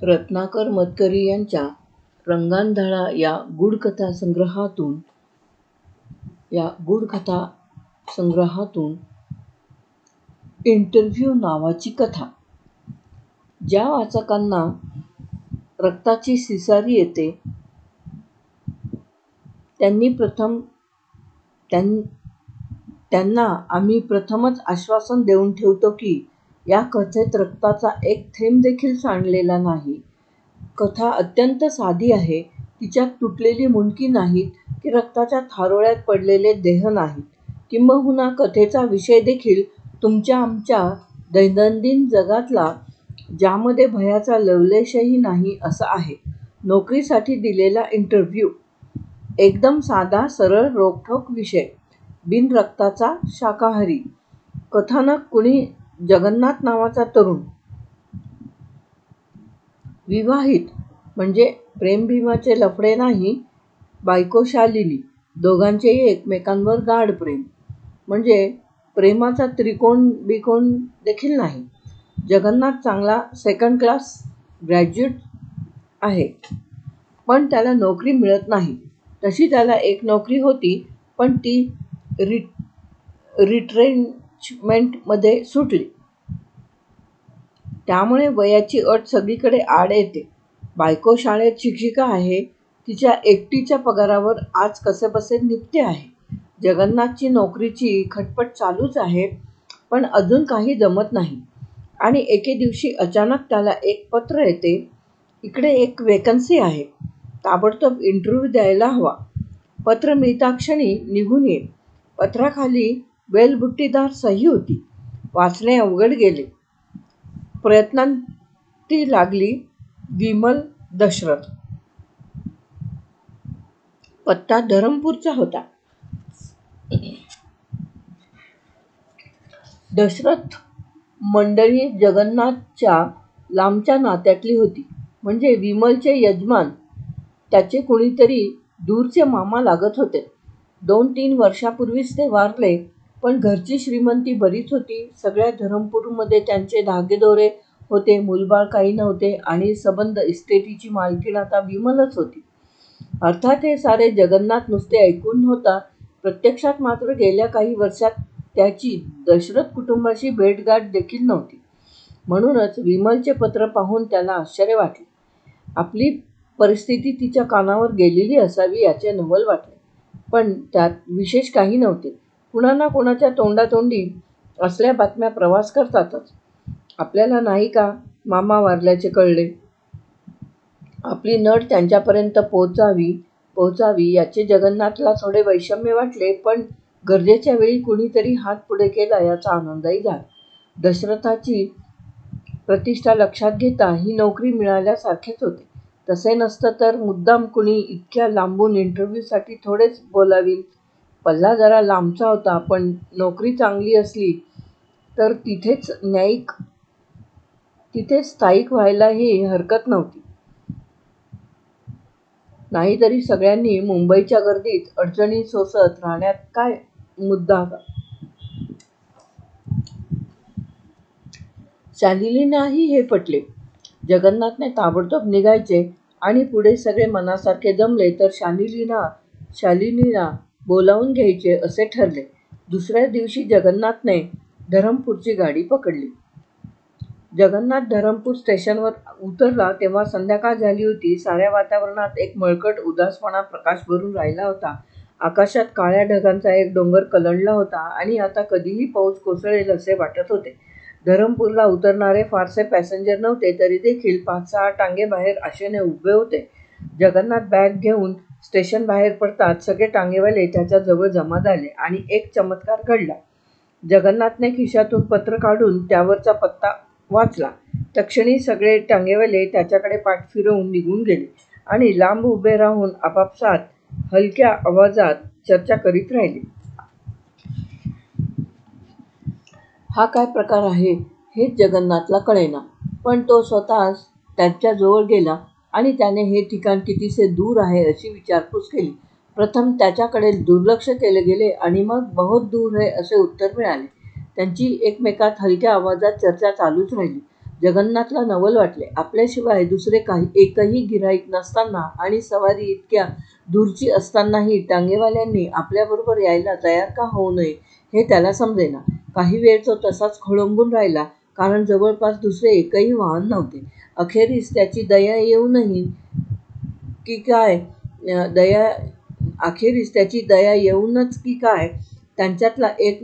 रत्नाकर मतकरी यांच्या रंगांधळा या गूढकथा संग्रहातून इंटरव्ह्यू नावाची कथा. ज्या वाचकांना रक्ताची सिसारी येते त्यांना आम्ही प्रथमच आश्वासन देऊन ठेवतो की या कथेत रक्ताचा एक थेंब देखील सांडलेला नाही. कथा अत्यंत साधी आहे. तिच्यात तुटलेली मुंडकी नाहीत की रक्ताच्या थारोळ्यात पडलेले देह नाहीत. किंबहुना कथेचा विषय देखील तुमच्या आमच्या दैनंदिन जगातला, ज्यामध्ये भयाचा लवलेशही नाही असा आहे. नोकरीसाठी दिलेला इंटरव्ह्यू. एकदम साधा सरळ रोखठोक विषय. बिन रक्ताचा शाकाहारी. कथानक कुणी जगन्नाथ नावाचा तरुण. विवाहित. म्हणजे प्रेमभीमाचे लफडे नाही. बायको शालिनी. दोघांचेही एकमेकांवर गाढ प्रेम. म्हणजे प्रेमाचा त्रिकोण बिकोण देखील नाही. जगन्नाथ चांगला सेकंड क्लास ग्रॅज्युएट आहे, पण त्याला नोकरी मिळत नाही. तशी त्याला एक नोकरी होती, पण ती रिट्रेंचमेंटमध्ये सुटली. त्यामुळे वयाची अट सगळीकडे आड येते. बायको शाळेत शिक्षिका आहे. तिच्या एकटीच्या पगारावर आज कसेबसे निपते आहे. जगन्नाथची नोकरीची खटपट चालूच आहे, पण अजून काही जमत नाही. आणि एके दिवशी अचानक त्याला एक पत्र येते. इकडे एक वेकन्सी आहे. ताबडतोब इंटरव्ह्यू द्यायला हवा. पत्र मिळताक्षणी निघून ये. पत्राखाली वेलबुट्टीदार सही होती. वाचणे अवघड गेले. प्रयत्नांती लागली. विमल दशरथ. पत्ता धरमपूरचा होता. दशरथ मंडळी जगन्नाथच्या लांबच्या नात्यातली होती. म्हणजे विमलचे यजमान त्याचे कुणीतरी दूरचे मामा लागत होते. 2-3 वर्षापूर्वीच ते वारले. पण घरची श्रीमंती बरीच होती. सगळ्या धरमपूरमध्ये त्यांचे धागेदोरे होते. मूलबाळ काही नव्हते आणि सबंध इस्टेटीची मालकीण आता विमलच होती. अर्थात हे सारे जगन्नाथ नुसते ऐकून होता. प्रत्यक्षात मात्र गेल्या काही वर्षात त्याची दशरथ कुटुंबाशी भेटगाठ देखील नव्हती. म्हणूनच विमलचे पत्र पाहून त्याला आश्चर्य वाटले. आपली परिस्थिती तिच्या कानावर गेलेली असावी याचे नवल वाटले. पण त्यात विशेष काही नव्हते. कुणा ना कुणाच्या तोंडातोंडी असल्या बातम्या प्रवास करतातच. आपल्याला नाही का मामा वारल्याचे कळले. आपली नड त्यांच्यापर्यंत पोहोचावी याचे जगन्नाथला थोडे वैषम्य वाटले, पण गरजेच्या वेळी कुणीतरी हात पुढे केला याचा आनंदही झाला. दशरथाची प्रतिष्ठा लक्षात घेता ही नोकरी मिळाल्यासारखेच होते. तसे नसतं तर मुद्दाम कुणी इतक्या लांबून इंटरव्ह्यूसाठी थोडेच बोलावील. पल्ला जरा लांबचा होता, पण नोकरी चांगली असली तर तिथेच स्थायिक व्हायलाही हरकत नव्हती. नाहीतरी सगळ्यांनी मुंबईच्या गर्दीत अडचणी सोसत राहण्यात काय मुद्दा. शालिनीलाही हे पटले. जगन्नाथने ताबडतोब निघायचे आणि पुढे सगळे मनासारखे जमले तर शालिनीला बोलावून घ्यायचे असे ठरले. दुसऱ्या दिवशी जगन्नाथने धरमपूरची गाडी पकडली. जगन्नाथ धरमपूर स्टेशनवर उतरला तेव्हा संध्याकाळ झाली होती. साऱ्या वातावरणात एक मळकट उदासपणा प्रकाश भरून राहिला होता. आकाशात काळ्या ढगांचा एक डोंगर कलंडला होता आणि आता कधीही पाऊस कोसळेल असे वाटत होते. धरमपूरला उतरणारे फारसे पॅसेंजर नव्हते, तरी देखील 5-6 टांगे बाहेर आशेने उभे होते. जगन्नाथ बॅग घेऊन स्टेशन बाहेर पडताच सगळे टांगेवाले त्याच्याजवळ जमा झाले आणि एक चमत्कार घडला. जगन्नाथने खिशातून पत्र काढून त्यावरचा पत्ता वाचला. तत्क्षणी सगळे टांगेवाले त्याच्याकडे पाठ फिरवून निघून गेले आणि लांब उभे राहून आपापसात हलक्या आवाजात चर्चा करीत राहिले. हा काय प्रकार आहे हेच जगन्नाथला कळेना. पण तो स्वतःच त्यांच्याजवळ गेला आणि त्याने हे ठिकाण कितीसे दूर आहे अशी विचारपूस केली. प्रथम त्याच्याकडे दुर्लक्ष केले गेले आणि मग बहुत दूर है असे उत्तर मिळाले. त्यांची एकमेकात हलक्या आवाजात चर्चा चालूच राहिली. जगन्नाथला नवल वाटले. आपल्याशिवाय दुसरे एकही गिऱ्हाईक नसताना आणि सवारी इतक्या दूरची असतानाही टांगेवाल्यांनी आपल्याबरोबर यायला तयार का होऊ नये हे त्याला समजेना. काही वेळ तो तसाच खोळंबून राहिला, कारण जवळपास दुसरे एकही वाहन नव्हते. अखेरीस त्याची दया येऊनच की काय, त्यांच्यातला एक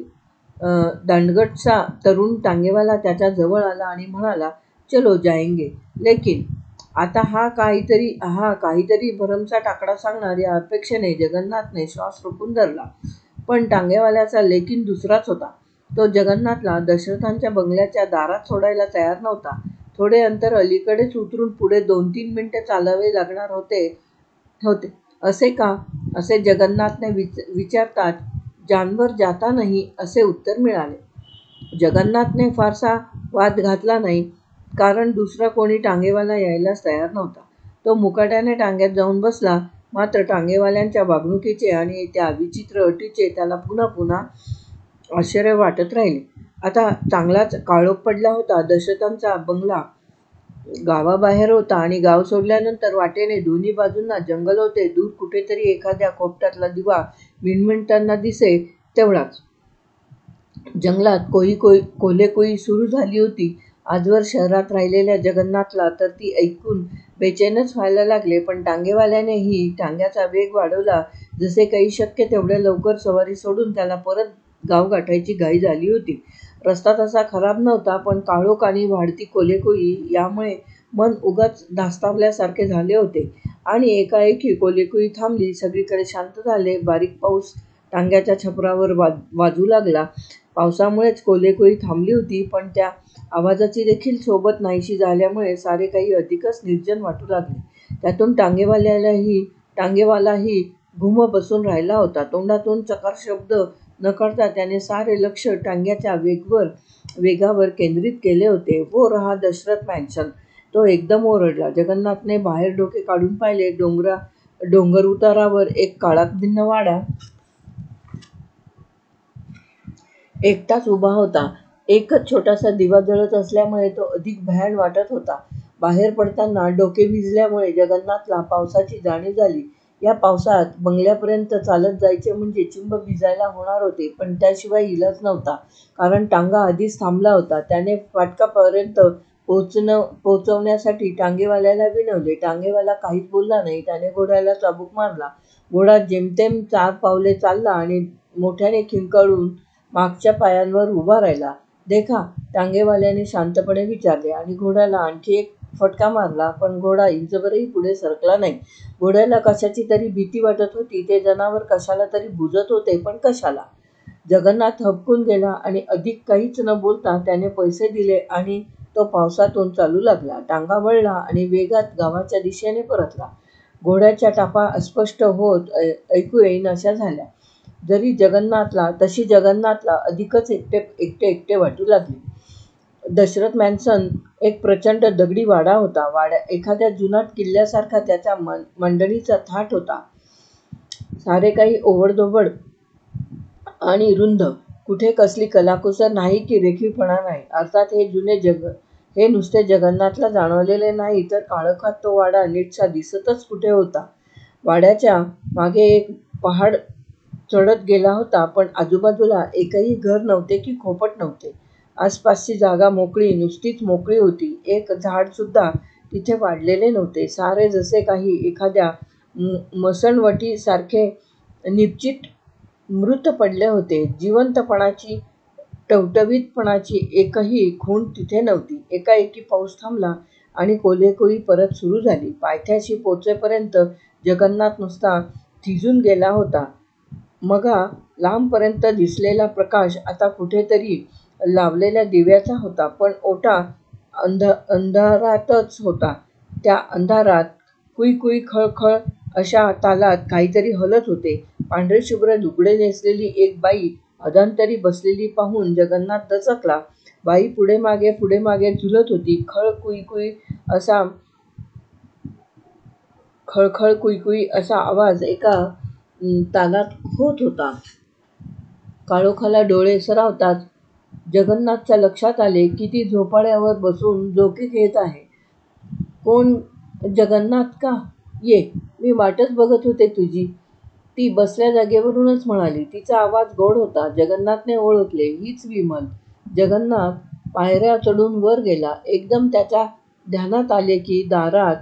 दांडगटसा तरुण टांगेवाला त्याच्या जवळ आला आणि म्हणाला, चलो जाएंगे लेकिन. आता हा काहीतरी भरमसाठ आकडा सांगणार या अपेक्षेने जगन्नाथने श्वास रोखून धरला. पण टांगेवाल्याचा लेकिन दुसराच होता. तो जगन्नाथला दशरथांच्या बंगल्याच्या दारात सोडायला तयार नव्हता. थोडे अंतर अलीकडेच उतरून पुढे 2-3 मिनिटे चालावे लागणार होते. असे का, असे जगन्नाथने विचारताच जानवर जाता नहीं असे उत्तर मिळाले. जगन्नाथने फारसा वाद घातला नाही, कारण दुसरा कोणी टांगेवाला यायलाच तयार नव्हता. तो मुकाट्याने टांग्यात जाऊन बसला. मात्र टांगेवाल्यांच्या वागणुकीचे आणि त्या विचित्र अटीचे त्याला पुन्हा पुन्हा आश्चर्य वाटत राहिले. आता चांगलाच काळोख पडला होता. दशरथांचा बंगला गावाबाहेर होता आणि गाव सोडल्यानंतर वाटेने दोन्ही बाजूंना जंगल होते. दूर कुठेतरी एखाद्या खोपट्यातला दिवा मिणमिणताना दिसे तेवढाच. जंगलात कोल्हेकुई सुरू झाली होती. आजवर शहरात राहिलेल्या जगन्नाथला तर ती ऐकून बेचैनच व्हायला लागले. पण टांगेवाल्यानेही टांग्याचा वेग वाढवला. जसे काही शक्य तेवढ्या लवकर सवारी सोडून त्याला परत गाव गाठायची घाई झाली होती. रस्ता तसा खराब नव्हता, पण काळोख आणि वाढती कोल्हेकुई यामुळे मन उगाच धास्तावल्यासारखे झाले होते. आणि एकाएकी कोल्हेकुई थांबली. सगळीकडे शांत झाले. बारीक पाऊस टांग्याच्या छपरावर वाजू लागला. पावसामुळेच कोल्हेकुई थांबली होती, पण त्या आवाजाची देखील सोबत नाहीशी झाल्यामुळे सारे काही अधिकच निर्जन वाटू लागले. त्यातून टांगेवालाही गुम्म बसून राहिला होता. तोंडातून चकार शब्द न काढता त्याने सारे लक्ष टांग्याच्या वेगावर केंद्रित केले होते. वो रहा दशरथ मॅन्शन, तो एकदम ओरडला. जगन्नाथने बाहेर डोके काढून पाहिले. डोंगर उतारावर एक काळाकुन्न वाडा एकटाच उभा होता. एकच छोटासा दिवा जळत असल्यामुळे तो अधिक भयाण वाटत होता. बाहेर पडताना डोके भिजल्यामुळे जगन्नाथला पावसाची जाणीव झाली. या पावसात बंगल्यापर्यंत चालत जायचे म्हणजे चिंब भिजायला होणार होते, पण त्याशिवाय इलाज नव्हता, कारण टांगा आधीच थांबला होता. त्याने फाटकापर्यंत पोहोचण्यासाठी टांगेवाल्याला विनवले. टांगेवाला काहीच बोलला नाही. त्याने घोड्याला चाबूक मारला. घोडा जेमतेम 4 पावले चालला आणि मोठ्याने खिंकाळून मागच्या पायांवर उभा राहिला. देखा, टांगेवाल्याने शांतपणे विचारले आणि घोड्याला आणखी एक फटका मारला, पण घोडा इंचभरही पुढे सरकला नाही. घोड्याला कशाची तरी भीती वाटत होती. ते जनावर कशाला तरी बुजत होते, पण कशाला? जगन्नाथ हबकून गेला आणि अधिक काहीच न बोलता त्याने पैसे दिले आणि तो पावसातून चालू लागला. टांगा वळला आणि वेगात गावाच्या दिशेने परतला. घोड्याच्या टापा अस्पष्ट होत ऐकू येईनाशा झाल्या. तशी जगन्नाथला अधिकच एकटे वाटू लागले. दशरथ मॅन्सन एक प्रचंड दगडी वाडा होता. एखाद्या जुनाट किल्ल्यासारखा त्याच्या मांडणीचा थाट होता. सारे काही ओबडधोबड आणि रुंद. कुठे कसली कलाकुसर नाही की रेखीवपणा नाही. अर्थात हे नुसते जगन्नाथला जाणवलेले नाही, तर काळोखात तो वाडा नीटसा दिसतच कुठे होता. वाड्याच्या मागे एक पहाड चढत गेला होता, पण आजूबाजूला एकही घर नव्हते की खोपट नव्हते. आसपासची जागा मोकळी, नुसतीच मोकळी होती. एक झाडसुद्धा तिथे वाढलेले नव्हते. सारे जसे काही एखाद्या मसणवटीसारखे निश्चित मृत पडले होते. जिवंतपणाची, टवटवीतपणाची एकही खूण तिथे नव्हती. एकाएकी पाऊस थांबला आणि कोल्हेकुई परत सुरू झाली. पायथ्याशी पोचेपर्यंत जगन्नाथ नुसता थिजून गेला होता. मघा लांबपर्यंत दिसलेला प्रकाश आता कुठेतरी लावलेल्या दिव्याचा होता, पण ओटा अंधारातच होता. त्या अंधारात कुई खळखळ अशा तालात काहीतरी हलत होते. पांढरेशुभ्र लुगडे नेसलेली एक बाई अधांतरी बसलेली पाहून जगन्नाथ दचकला. बाई पुढे मागे झुलत होती. खळखळ कुई असा आवाज एका तालात होत होता. काळोखाला डोळे सरावताच जगन्नाथच्या लक्षात आले की ती झोपाळ्यावर बसून झोके घेत आहे. कोण? जगन्नाथ का? ये, मी वाटच बघत होते तुझी, ती बसल्या जागेवरूनच म्हणाली. तिचा आवाज गोड होता. जगन्नाथने ओळखले, हीच विमल. जगन्नाथ पायऱ्या चढून वर गेला. एकदम त्याच्या ध्यानात आले की दारात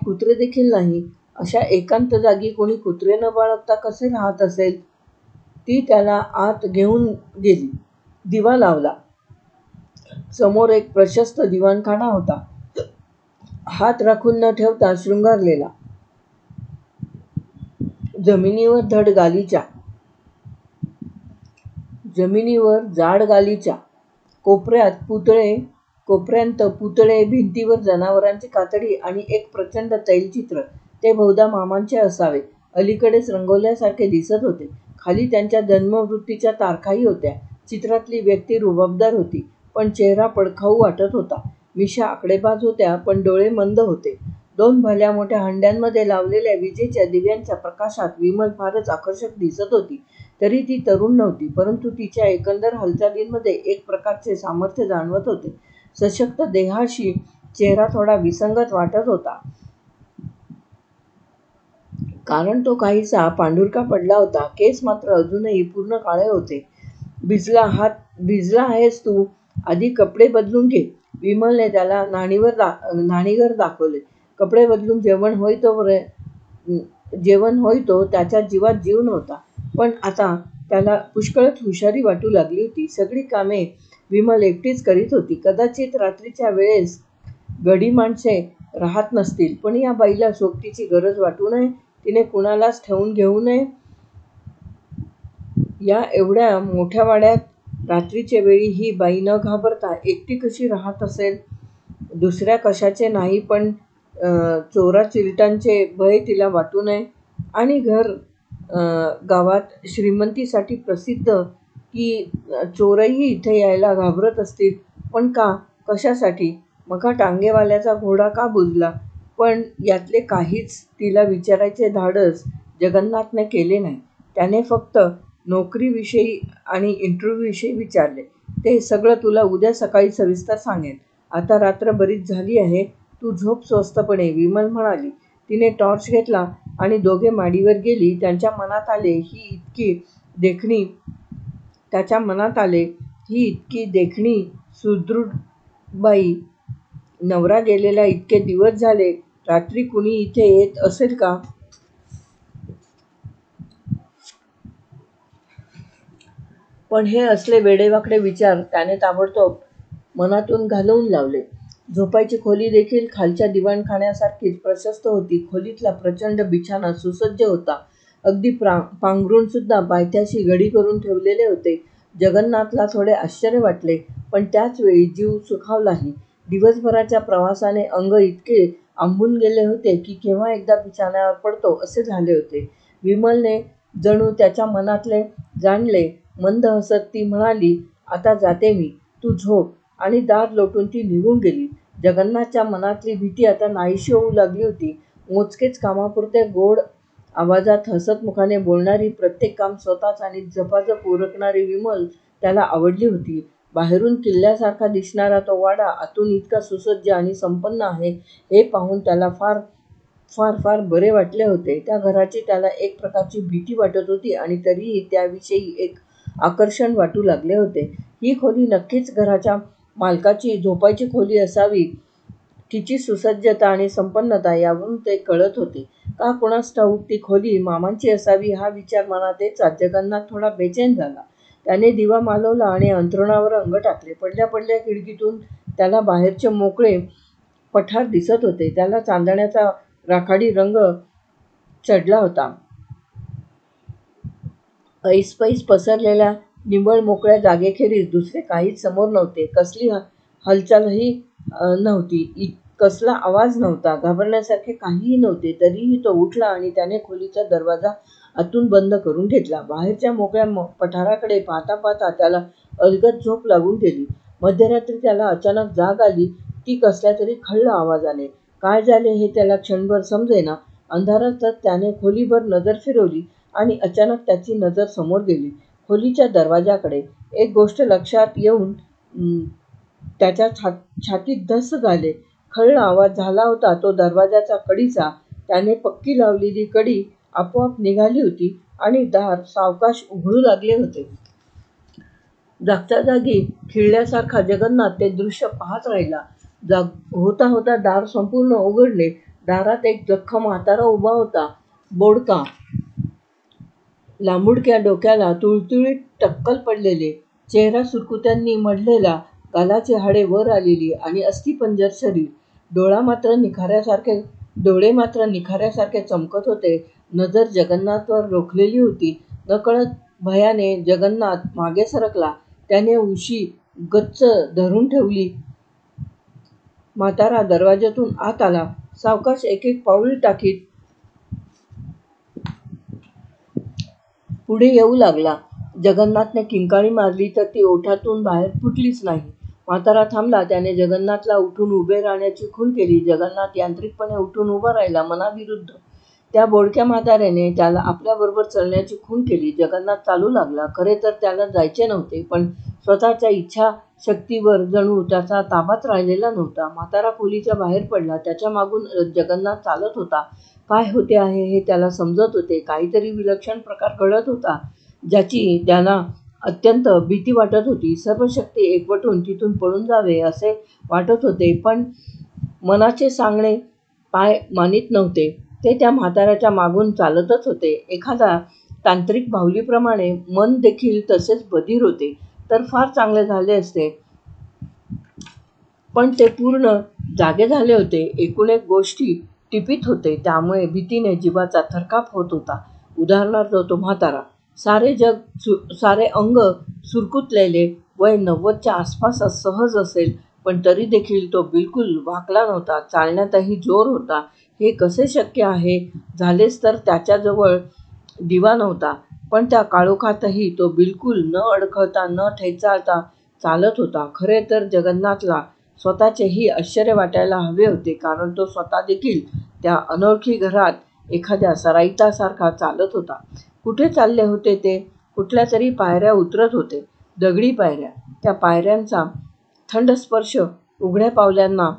कुत्रे देखील नाही. अशा एकांत जागी कोणी कुत्रे न बाळगता कसे राहत असेल? ती त्याला आत घेऊन गेली. दिवा लावला. समोर एक प्रशस्त दिवाणखाना होता. हात राखून न ठेवता शृंगारलेला. जमिनीवर जाड गालिचा, कोपऱ्यांत पुतळे, भिंतीवर जनावरांची कातडी आणि एक प्रचंड तैलचित्र. ते बहुधा मामांचे असावे. अलीकडेच रंगवल्यासारखे दिसत होते. खाली त्यांच्या जन्ममृत्यूच्या तारखाही होत्या. चित्रातली व्यक्ती रुबाबदार होती, पण चेहरा पडखाऊ वाटत होता. मिशा आकडेबाज होत्या, पण डोळे मंद होते. 2 भल्या मोठ्या हंड्यांमध्ये लावलेल्या विजेच्या दिव्यांच्या प्रकाशात विमल फारच आकर्षक दिसत होती. तरी ती तरुण नव्हती, परंतु तिच्या एकंदर हालचालींमध्ये एक प्रकारचे सामर्थ्य जाणवत होते. सशक्त देहाशी चेहरा थोडा विसंगत वाटत होता. कारण तो काहीसा पांढुरका पडला होता. केस मात्र अजूनही पूर्ण काळे होते. भिजला आहेस तू? आधी कपडे बदलून घे. विमलने त्याला न्हाणीघर दाखवले. कपडे बदलून जेवण होईतो त्याच्या जीवात जीव नव्हता. पण आता त्याला पुष्कळच हुशारी वाटू लागली होती. सगळी कामे विमल एकटीच करीत होती. कदाचित रात्रीच्या वेळेस गडी माणसे राहत नसतील, पण या बाईला सोबतीची गरज वाटू नये, तिने कुणालाच ठेवून घेऊ नये. या एवढ्या मोठ्या वाड्यात रात्रीच्या वेळी ही बाई न घाबरता एकटी कशी राहत असेल? दुसऱ्या कशाचे नाही, पण चोराचिलटांचे भय तिला वाटू नये. आणि गावात श्रीमंतीसाठी प्रसिद्ध की चोरही इथे यायला घाबरत असतील. पण का? कशासाठी? मघा टांगेवाल्याचा घोडा का बुजला? पण यातले काहीच तिला विचारायचे धाडस जगन्नाथने केले नाही. त्याने फक्त नोकरीविषयी आणि इंटरव्ह्यूविषयी विचारले. ते सगळं तुला उद्या सकाळी सविस्तर सांगेन. आता रात्र बरीच झाली आहे. तू झोप स्वस्तपणे, विमल म्हणाली. तिने टॉर्च घेतला आणि दोघे माडीवर गेली. त्याच्या मनात आले ही इतकी देखणी सुदृढ बाई, नवरा गेलेला इतके दिवस झाले, रात्री कुणी इथे येत असेल का? पण हे असले वेडेवाकडे विचार त्याने ताबडतोब मनातून घालवून लावले. झोपायची खोली देखील खालच्या दिवाणखान्यासारखीच प्रशस्त होती. खोलीतला प्रचंड बिछाना सुसज्ज होता. अगदी पांघरूण सुद्धा पायथ्याशी घडी करून ठेवलेले होते. जगन्नाथला थोडे आश्चर्य वाटले, पण त्याच वेळी जीव सुखावलाही. दिवसभराच्या प्रवासाने अंग इतके आंबून गेले होते की केव्हा एकदा बिछाण्यावर पडतो असे झाले होते. विमलने जणू त्याच्या मनातले जाणले. मंद हसत ती म्हणाली, आता जाते मी, तू झोप. आणि दार लोटून ती निघून गेली. जगन्नाथच्या मनातली भीती आता नाहीशी होऊ लागली होती. मोजकेच कामापुरते गोड आवाजात हसतमुखाने बोलणारी, प्रत्येक काम स्वतःच आणि झपाझप उरकणारी विमल त्याला आवडली होती. बाहेरून किल्ल्यासारखा दिसणारा तो वाडा आतून इतका सुसज्ज आणि संपन्न आहे हे पाहून त्याला फार फार फार बरे वाटले होते. त्या घराची त्याला एक प्रकारची भीती वाटत होती आणि तरीही त्याविषयी एक आकर्षण वाटू लागले होते. ही खोली नक्कीच घराच्या मालकाची झोपायची खोली असावी. तिची सुसज्जता आणि संपन्नता यावरून ते कळत होते. का कुणास ठाऊक ती खोली मामांची असावी हा विचार मनात येताच जगन्नाथ थोडा बेचैन झाला. त्याने दिवा मालवला आणि अंथरुणावर अंग टाकले. पडल्या पडल्या खिडकीतून त्याला बाहेरचे मोकळे पठार दिसत होते. त्याला चांदण्याचा राखाडी रंग चढला होता. ऐसपैस पसरलेल्या निव्वळ मोकळ्या जागेखेरीज दुसरे काहीच समोर नव्हते. कसली हालचालही नव्हती, कसला आवाज नव्हता, घाबरण्यासारखे काहीही नव्हते. तरीही तो उठला आणि त्याने खोलीचा दरवाजा आतून बंद करून घेतला. बाहेरच्या मोकळ्या पठाराकडे पाहता पाहता त्याला अलगद झोप लागून गेली. मध्यरात्री त्याला अचानक जाग आली, ती कसल्या तरी खल्ल आवाजाने. काय झाले हे त्याला क्षणभर समजेना. अंधारातच त्याने खोलीभर नजर फिरवली आणि अचानक त्याची नजर समोर गेली, खोलीच्या दरवाजाकडे. एक गोष्ट लक्षात येऊन त्याच्या छातीत धस्स झाले. खळ्ळ आवाज झाला होता तो दरवाजाच्या कडीचा. त्याने पक्की लावलेली कडी आपोआप निघाली होती आणि दार सावकाश उघडू लागले होते. जागच्या जागी खिळल्यासारखा जगन्नाथ ते दृश्य पाहत राहिला. होता होता दार संपूर्ण उघडले. दारात एक जख्ख म्हातारा उभा होता. बोडका, लांबुडक्या डोक्याला तुळतुळीत टक्कल पडलेले, चेहरा सुरकुत्यांनी मढलेला, गालाची हाडे वर आलेली आणि अस्थिपंजर शरीर. डोळे मात्र निखाऱ्यासारखे चमकत होते. नजर जगन्नाथवर रोखलेली होती. नकळत भयाने जगन्नाथ मागे सरकला. त्याने उशी गच्च धरून ठेवली. म्हातारा दरवाजातून आत आला. सावकाश एक एक पाऊल टाकीत पुढे येऊ लागला. जगन्नाथने किंकाळी मारली तर ती ओठातून बाहेर फुटलीच नाही. म्हातारा थांबला. त्याने जगन्नाथला उठून उभे राहण्याची खूण केली. जगन्नाथ यांत्रिकपणे उठून उभा राहिला. मनाविरुद्ध त्या बोडक्या म्हाताऱ्याने त्याला आपल्याबरोबर चलण्याची खूण केली. जगन्नाथ चालू लागला. खरे तर त्याला जायचे नव्हते, पण स्वतःच्या इच्छाशक्तीवर जणू त्याचा ताबाच राहिलेला नव्हता. म्हातारा खोलीच्या बाहेर पडला. त्याच्या मागून जगन्नाथ चालत होता. काय होते आहे हे त्याला समजत होते. काहीतरी विलक्षण प्रकार घडत होता, ज्याची त्याला अत्यंत भीती वाटत होती. सर्व शक्ती एकवटून तिथून पळून जावे असे वाटत होते, पण मनाचे सांगणे पाय मानीत नव्हते. ते त्या म्हाताऱ्याच्या मागून चालतच होते. एखाद्या तांत्रिक बाहुलीप्रमाणे. मन देखील तसेच बधीर होते तर फार चांगले झाले असते, पण ते पूर्ण जागे झाले होते. एकूणेक गोष्टी टिपीत होते, त्यामुळे भीतीने जीवाचा थरकाप होत होता. उदाहरणार्थ तो म्हातारा. सारे अंग सुरकुतलेले. वय 90च्या आसपास सहज असेल, पण तरी देखील तो बिलकुल वाकला नव्हता. चालण्यातही जोर होता. हे कसे शक्य आहे? झालेच तर त्याच्याजवळ दिवा नव्हता, पण त्या काळोखातही तो बिलकुल न अडखळता न ठेचाळता चालत होता. खरे तर जगन्नाथला स्वतःचेही आश्चर्य वाटायला हवे होते, कारण तो स्वतः देखील त्या अनोळखी घरात एखाद्या सराईतासारखा चालत होता. कुठे चालले होते ते? कुठल्या तरी पायऱ्या उतरत होते. दगडी पायऱ्या. त्या पायऱ्यांचा थंड स्पर्श उघड्या पावलांना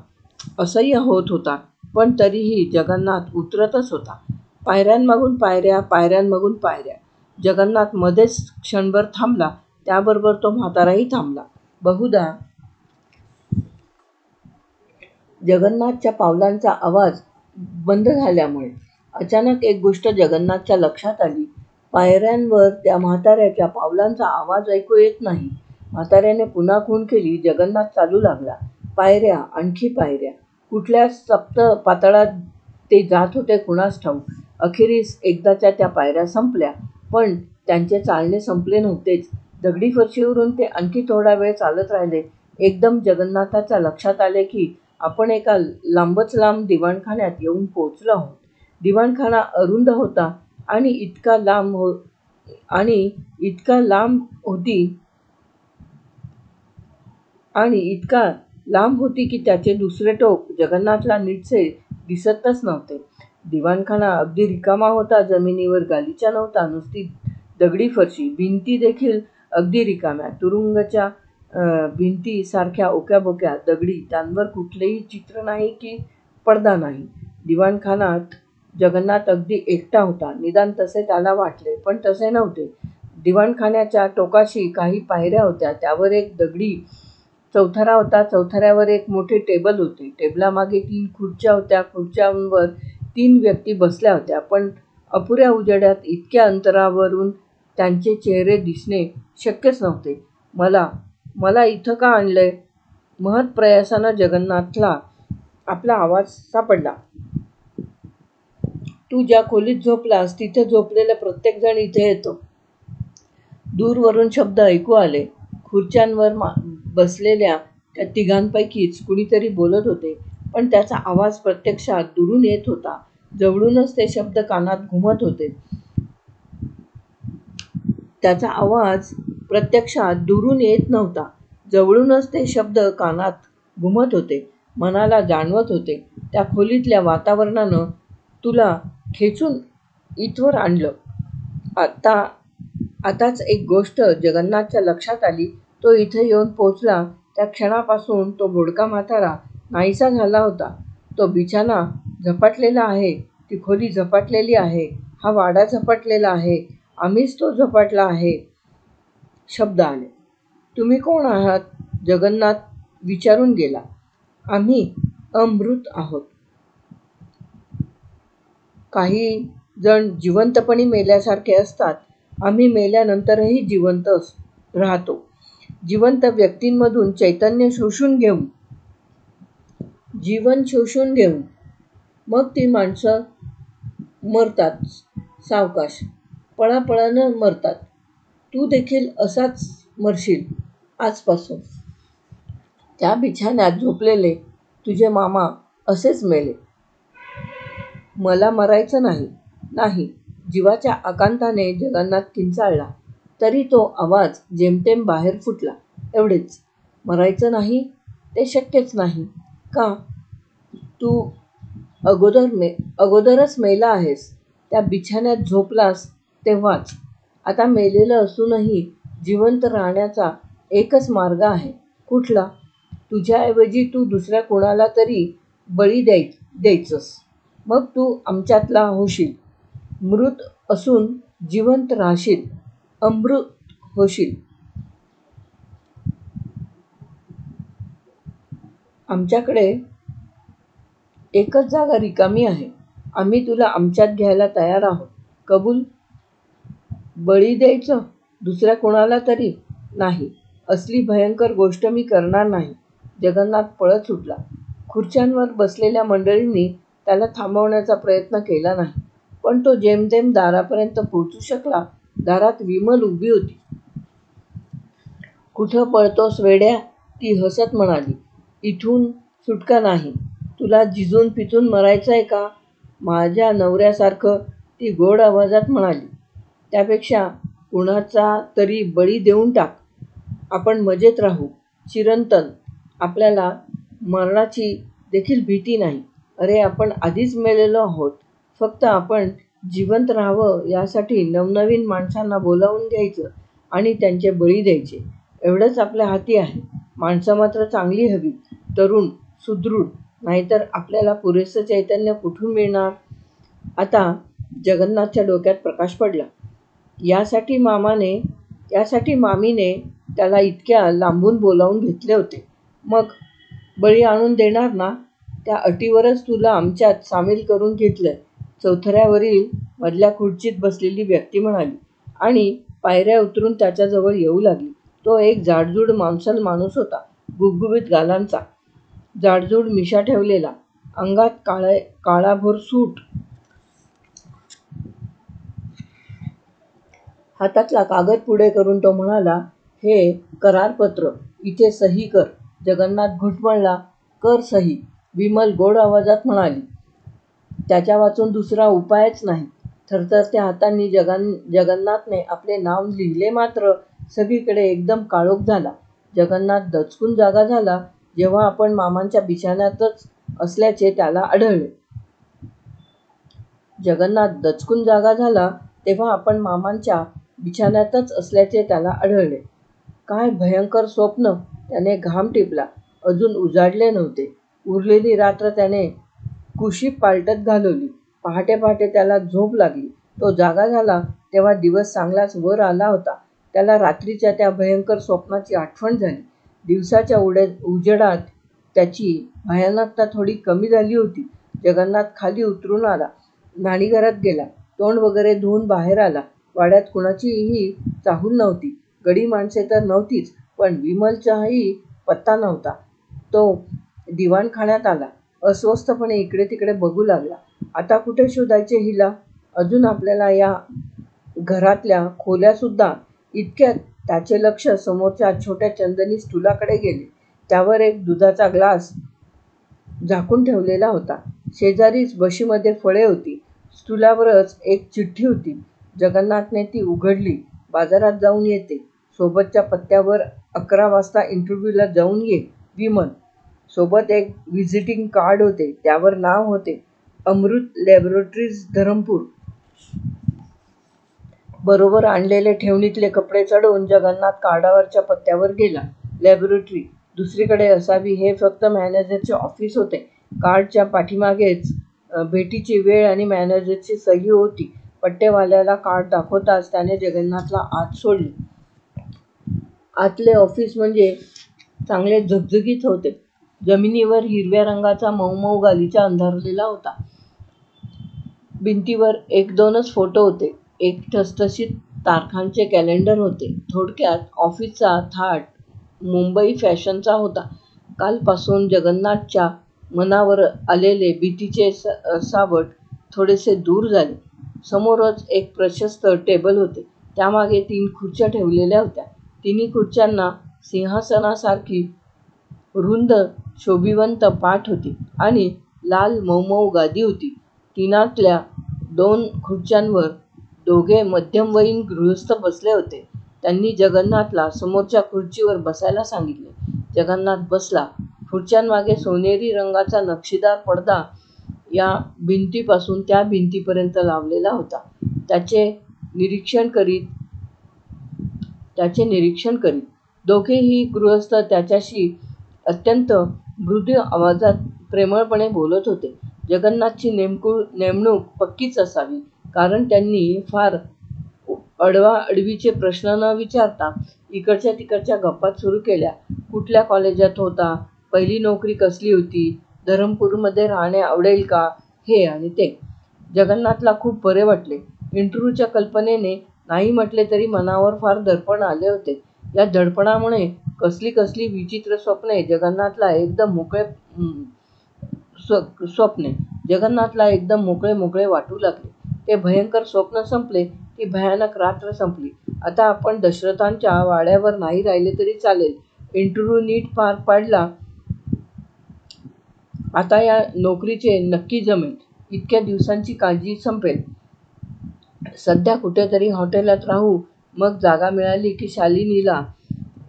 असह्य होत होता, पण तरीही जगन्नाथ उतरतच होता. पायऱ्यांमागून पायऱ्या, पायऱ्यांमागून पायऱ्या. जगन्नाथ मध्येच क्षणभर थांबला. त्याबरोबर तो म्हाताराही थांबला. बहुधा जगन्नाथच्या पावलांचा आवाज बंद झाल्यामुळे. अचानक एक गोष्ट जगन्नाथच्या लक्षात आली. पायऱ्यांवर त्या म्हाताऱ्याच्या पावलांचा आवाज ऐकू येत नाही. म्हाताऱ्याने पुन्हा खूण केली. जगन्नाथ चालू लागला. पायऱ्या, आणखी पायऱ्या. कुठल्या सप्त पातळात ते जात होते कुणास ठाऊक. अखेरीस एकदाच्या त्या पायऱ्या संपल्या, पण त्यांचे चालणे संपले नव्हतेच. दगडी फरशीवरून ते आणखी थोडा वेळ चालत राहिले. एकदम जगन्नाथाच्या लक्षात आले की आपण एका लांबच लांब दिवाणखान्यात येऊन पोहोचलो आहोत. दिवाणखाना अरुंद होता आणि इतका लांब होती की त्याचे दुसरे टोक जगन्नाथला नीटसे दिसतच नव्हते. दिवाणखाना अगदी रिकामा होता. जमिनीवर गालिचा नव्हता, नुसती दगडी फरशी. भिंती देखील अगदी रिकाम्या. तुरुंगाच्या भिंती सारख्या ओक्याबोक्या, दगडी. त्यांवर कुठलेही चित्र नाही की पडदा नाही. दिवाणखान्यात जगन्नाथ अगदी एकटा होता. निदान तसे त्याला वाटले, पण तसे नव्हते. दिवाणखान्याच्या टोकाशी काही पायऱ्या होत्या. त्यावर एक दगडी चौथरा होता. चौथऱ्यावर एक मोठे टेबल होते. टेबलामागे 3 खुर्च्या होत्या. खुर्च्यांवर 3 व्यक्ती बसल्या होत्या, पण अपुऱ्या उजेडात इतक्या अंतरावरून त्यांचे चेहरे दिसणे शक्यच नव्हते. मला इथं का आणलंय? महत्प्रयासानं जगन्नाथला आपला आवाज सापडला. तू ज्या खोलीत झोपलास तिथे झोपलेला प्रत्येकजण इथे येतो. दूरवरून शब्द ऐकू आले. खुर्च्यांवर बसलेल्या त्या तिघांपैकीच कुणीतरी बोलत होते, पण त्याचा आवाज प्रत्यक्षात दुरून येत होता. जवळूनच ते शब्द कानात घुमत होते. त्याचा आवाज प्रत्यक्षात दुरून येत नव्हता. जवळूनच ते शब्द कानात घुमत होते. मनाला जाणवत होते, त्या खोलीतल्या वातावरणानं तुला खेचून इथवर आणलं. आताच एक गोष्ट जगन्नाथच्या लक्षात आली. तो इथे येऊन पोचला त्या क्षणापासून तो बोडका म्हातारा नाहीसा झाला होता. तो बिछाना झपाटलेला आहे, ती खोली झपाटलेली आहे, हा वाडा झपाटलेला आहे, आम्हीच तो झपाटला आहे. शब्द आले. तुम्ही कोण आहात? जगन्नाथ विचारून गेला. आम्ही अमृत आहोत. काही जण जिवंतपणी मेल्यासारखे असतात. आम्ही मेल्यानंतरही जिवंत राहतो. जिवंत व्यक्तींमधून चैतन्य शोषून घेऊन, जीवन शोषून घेऊन मग ती माणसं मरतात. सावकाश, पळापळानं मरतात. तू देखील असाच मरशील आजपासून. त्या बिछान्यात झोपलेले तुझे मामा असेच मेले. मला मरायचं नाही. नाही. जीवाच्या आकांताने जगन्नाथ किंचाळला. तरी तो आवाज जेमतेम बाहेर फुटला. एवढेच. मरायचं नाही? ते शक्यच नाही. का? तू अगोदरच मेला आहेस. त्या बिछान्यात झोपलास तेव्हाच. आता मेलेलं असूनही जिवंत राहण्याचा एकच मार्ग आहे. कुठला? तुझ्याऐवजी तू दुसऱ्या कुणाला तरी बळी द्यायचंस. मग तू आमच्यातला होशील. मृत असून जिवंत राहशील. अमृत होशील. आमच्याकडे एकच जागा रिकामी आहे. आम्ही तुला आमच्यात घ्यायला तयार आहोत. कबूल? बळी द्यायचं? दुसऱ्या कुणाला तरी? नाही. असली भयंकर गोष्ट मी करणार नाही. जगन्नाथ पळत सुटला. खुर्च्यांवर बसलेल्या मंडळींनी त्याला थांबवण्याचा प्रयत्न केला नाही. पण तो जेमतेम दारापर्यंत पोहोचू शकला. दारात विमल उभी होती. कुठं पळतोस वेड्या? ती हसत म्हणाली. इथून सुटका नाही. तुला झिजून पिचून मरायचंय का? माझ्या नवऱ्यासारखं, ती गोड आवाजात म्हणाली. त्यापेक्षा कुणाचा तरी बळी देऊन टाक. आपण मजेत राहू चिरंतन. आपल्याला मरणाची देखील भीती नाही. अरे, आपण आधीच मेलेलो आहोत. फक्त आपण जिवंत राहावं यासाठी नवनवीन माणसांना बोलावून घ्यायचं आणि त्यांचे बळी द्यायचे. एवढंच आपल्या हाती आहे. माणसं मात्र चांगली हवीत. तरुण, सुदृढ. नाहीतर आपल्याला पुरेसं चैतन्य कुठून मिळणार? आता जगन्नाथच्या डोक्यात प्रकाश पडला. यासाठी मामीने त्याला इतक्या लांबून बोलावून घेतले होते. मग बळी आणून देणार ना? त्या अटीवरच तुला आमच्यात सामील करून घेतलंय. चौथऱ्यावरील मधल्या खुर्चीत बसलेली व्यक्ती म्हणाली आणि पायऱ्या उतरून त्याच्याजवळ येऊ लागली. तो एक जाडजूड मांसल माणूस होता. गुबगुबीत गालांचा, जाडजूड मिशा ठेवलेला, अंगात काळाभोर सूट. हातातला कागद पुढे करून तो म्हणाला, हे करारपत्र. इथे सही कर. जगन्नाथ घुटमळला. कर सही. विमल गोड आवाजात म्हणाली. त्याच्या वाचून दुसरा उपायच नाही. थरथरत्या हातांनी जगन्नाथने आपले नाव लिहिले. मात्र सगळीकडे एकदम काळोख झाला. जगन्नाथ दचकून जागा झाला जेव्हा आपण मामांच्या बिछान्यातच असल्याचे त्याला आढळले. जगन्नाथ दचकून जागा झाला तेव्हा आपण मामांच्या बिछान्यातच असल्याचे त्याला आढळले. काय भयंकर स्वप्न! त्याने घाम टिपला. अजून उजाडले नव्हते. उरलेली रात्र त्याने कुशीत पालटत घालवली. पहाटे पहाटे त्याला झोप लागली. तो जागा झाला तेव्हा दिवस चांगलाच वर आला होता. त्याला रात्रीच्या त्या भयंकर स्वप्नाची आठवण झाली. दिवसाच्या उजेडात त्याची भयानकता थोडी कमी झाली होती. जगन्नाथ खाली उतरून आला. न्हाणीघरात गेला. तोंड वगैरे धुवून बाहेर आला. वाड्यात कुणाचीही चाहूल नव्हती. गडी माणसे तर नव्हतीच, पण विमलचाही पत्ता नव्हता. तो दिवाणखान्यात आला. अस्वस्थपणे इकडे तिकडे बघू लागला. आता कुठे शोधायचे हिला? अजून आपल्याला या घरातल्या खोल्यासुद्धा. इतक्यात त्याचे लक्ष समोरच्या छोट्या चंदनी स्टूलाकडे गेले. त्यावर एक दुधाचा ग्लास झाकून ठेवलेला होता. शेजारीच बशीमध्ये फळे होती. स्टूलावरच एक चिठ्ठी होती. जगन्नाथने ती उघडली. बाजारात जाऊन येते. सोबतच्या पत्त्यावर 11 वाजता इंटरव्ह्यूला जाऊन ये. विमल. सोबत एक व्हिजिटिंग कार्ड होते. त्यावर नाव होते अमृत लॅबोरेटरीज धरमपूर. बरोबर आणलेले ठेवणीतले कपडे चढवून जगन्नाथ कार्डावरच्या पत्त्यावर गेला. लॅबोरेटरी दुसरीकडे असावी हे फक्त मॅनेजरचे ऑफिस होते. कार्डच्या पाठीमागेच भेटीची वेळ आणि मॅनेजरची सही होती. पट्टेवाल्याला कार्ड दाखवताच त्याने जगन्नाथला आत सोडले. आतले ऑफिस म्हणजे चांगले झगझगीत होते. जमिनीवर हिरव्या रंगाचा मऊ गालिचा अंधारलेला होता. भिंतीवर 1-2च फोटो होते. एक ठसठशीत तारखांचे कॅलेंडर होते. थोडक्यात ऑफिसचा थाट मुंबई फॅशनचा होता. कालपासून जगन्नाथच्या मनावर आलेले भीतीचे सावट थोडेसे दूर झाले. समोरच एक प्रशस्त टेबल होते. त्यामागे 3 खुर्च्या ठेवलेल्या होत्या. तिन्ही खुर्च्यांना सिंहासनासारखी रुंद शोभिवंत पाठ होती आणि लाल मऊ गादी होती. तिनातल्या 2 खुर्च्यांवर 2 मध्यमवयीन गृहस्थ बसले होते. त्यांनी जगन्नाथला समोरच्या खुर्चीवर बसायला सांगितले. जगन्नाथ बसला. खुर्च्यांमागे सोनेरी रंगाचा नक्षीदार पडदा या भिंतीपासून त्या भिंतीपर्यंत लावलेला होता. त्याचे निरीक्षण करीत दोघेही गृहस्थ त्याच्याशी अत्यंत मृदू आवाजात प्रेमळपणे बोलत होते. जगन्नाथची नेमणूक पक्कीच असावी, कारण त्यांनी फार अडवाअडवीचे प्रश्न न विचारता इकडच्या तिकडच्या गप्पा सुरू केल्या. कुठल्या कॉलेजात होता, पहिली नोकरी कसली होती, धरमपूरमध्ये राहणे आवडेल का, हे आणि ते. जगन्नाथला खूप बरे वाटले. इंटरव्ह्यूच्या कल्पनेने नाही म्हटले तरी मनावर फार दडपण आले होते. या दडपणामुळे कसली विचित्र स्वप्ने जगन्नाथला एकदम मोकळे वाटू लागले. ते भयंकर स्वप्न संपले. ती भयानक रात्र संपली. आता आपण दशरथांच्या वाड्यावर नाही राहिले तरी चालेल. इंटरव्ह्यू नीट पार पाडला. आता या नोकरीचे नक्की जमेल. इतक्या दिवसांची काळजी संपेल. सध्या कुठेतरी हॉटेलात राहू. मग जागा मिळाली की शालिनीला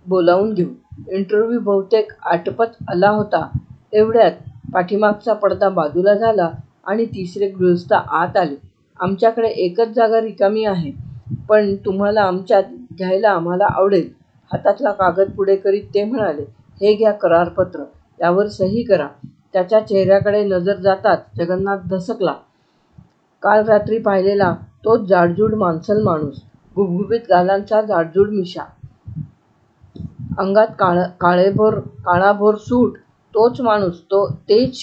बोलावून घेऊ. इंटरव्ह्यू बहुतेक आटपत आला होता. एवढ्यात पाठीमागचा पडदा बाजूला झाला आणि 3रे गृहस्थ आत आले. आमच्याकडे एकच जागा रिकामी आहे, पण तुम्हाला आमच्यात घ्यायला आम्हाला आवडेल. हातातला कागद पुढे करीत ते म्हणाले, हे घ्या करारपत्र. यावर सही करा. त्याच्या चेहऱ्याकडे नजर जाताच जगन्नाथ दचकला. काल रात्री पाहिलेला तोच जाडजूड मांसल माणूस. गुबगुबीत गालांचा, जाडजूड मिशा, अंगात काळाभोर सूट. तोच माणूस, तेच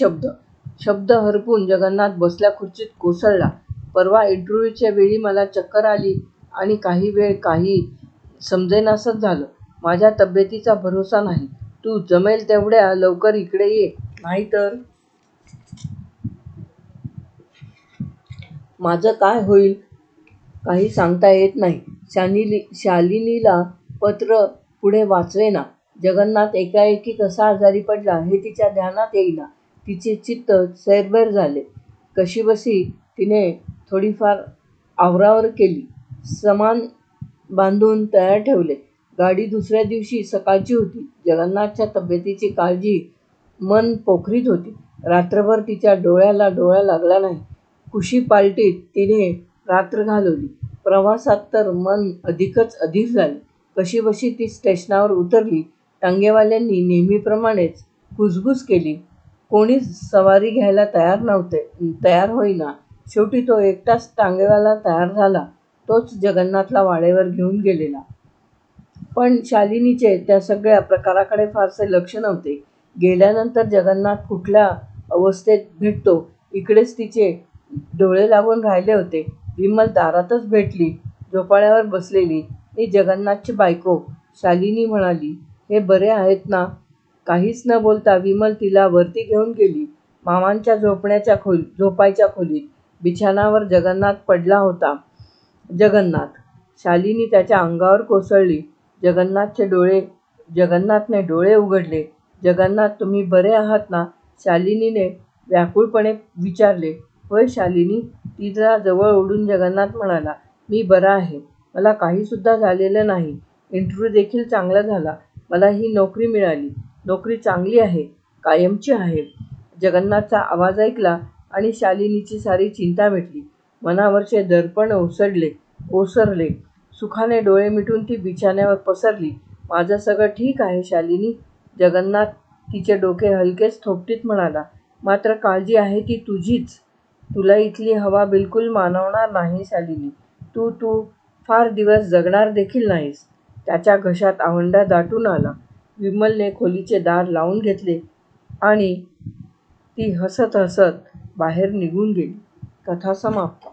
शब्द हरपून जगन्नाथ बसल्या खुर्चीत कोसळला. परवा इंटरव्ह्यूच्या वेळी मला चक्कर आली आणि काही समजेनासंच झालं. माझ्या तब्येतीचा भरोसा नाही. तू जमेल तेवढ्या लवकर इकडे ये, नाहीतर माझं काय होईल काही सांगता येत नाही. शालिनीला पत्र पुढे वाचवेना. जगन्नाथ एकाएकी कसा आजारी पडला हे तिच्या ध्यानात येईना. तिचे चित्त सैरभैर झाले. कशीबसी तिने थोडीफार आवरावर केली. सामान बांधून तयार ठेवले. गाडी दुसऱ्या दिवशी सकाळची होती. जगन्नाथच्या तब्येतीची काळजी मन पोखरीत होती. रात्रभर तिच्या डोळ्याला डोळा लागला नाही. कुशी पालटीत तिने रात्र घालवली. प्रवासात तर मन अधिकच अधीर झाले. कशीबशी ती स्टेशनावर उतरली. टांगेवाल्यांनी नेहमीप्रमाणेच कुजबूज केली. कोणीच सवारी घ्यायला तयार होईना. शेवटी तो एकटाच टांगेवाला तयार झाला. तोच जगन्नाथला वाड्यावर घेऊन गेलेला. पण शालिनीचे त्या सगळ्या प्रकाराकडे फारसे लक्ष नव्हते. गेल्यानंतर जगन्नाथ कुठल्या अवस्थेत भेटतो इकडेच तिचे डोळे लागून राहिले होते. विमल दारातच भेटली, झोपाळ्यावर बसलेली. मी जगन्नाथची बायको. शालिनी म्हणाली, हे बरे आहेत ना. काहीच न बोलता विमल तिला वरती घेऊन गेली. मामांच्या झोपायच्या खोलीत बिछाणावर जगन्नाथ पडला होता. शालिनी त्याच्या अंगावर कोसळली. जगन्नाथने डोळे उघडले. जगन्नाथ, तुम्ही बरे आहात ना. शालिनीने व्याकुळपणे विचारले. होय शालिनी. तिला जवळ ओढून जगन्नाथ म्हणाला, मी बरा आहे. मला काहीसुद्धा झालेलं नाही. इंटरव्ह्यू देखील चांगला झाला. मला ही नोकरी मिळाली. नोकरी चांगली आहे, कायमची आहे. जगन्नाथचा आवाज ऐकला आणि शालिनीची सारी चिंता मिटली. मनावरचे दडपण ओसरले. सुखाने डोळे मिटून ती बिछाण्यावर पसरली. माझं सगळं ठीक आहे शालिनी. जगन्नाथ तिचे डोके हलकेच थोपटीत म्हणाला. मात्र काळजी आहे ती तुझीच. तुला इथली हवा बिलकुल मानवणार नाही शालिनी. तू फार दिवस जगणार देखील नाहीस. त्याच्या घशात आवंढा दाटून आला. विमलने खोलीचे दार लावून घेतले आणि ती हसत हसत बाहेर निघून गेली. कथा समाप्त.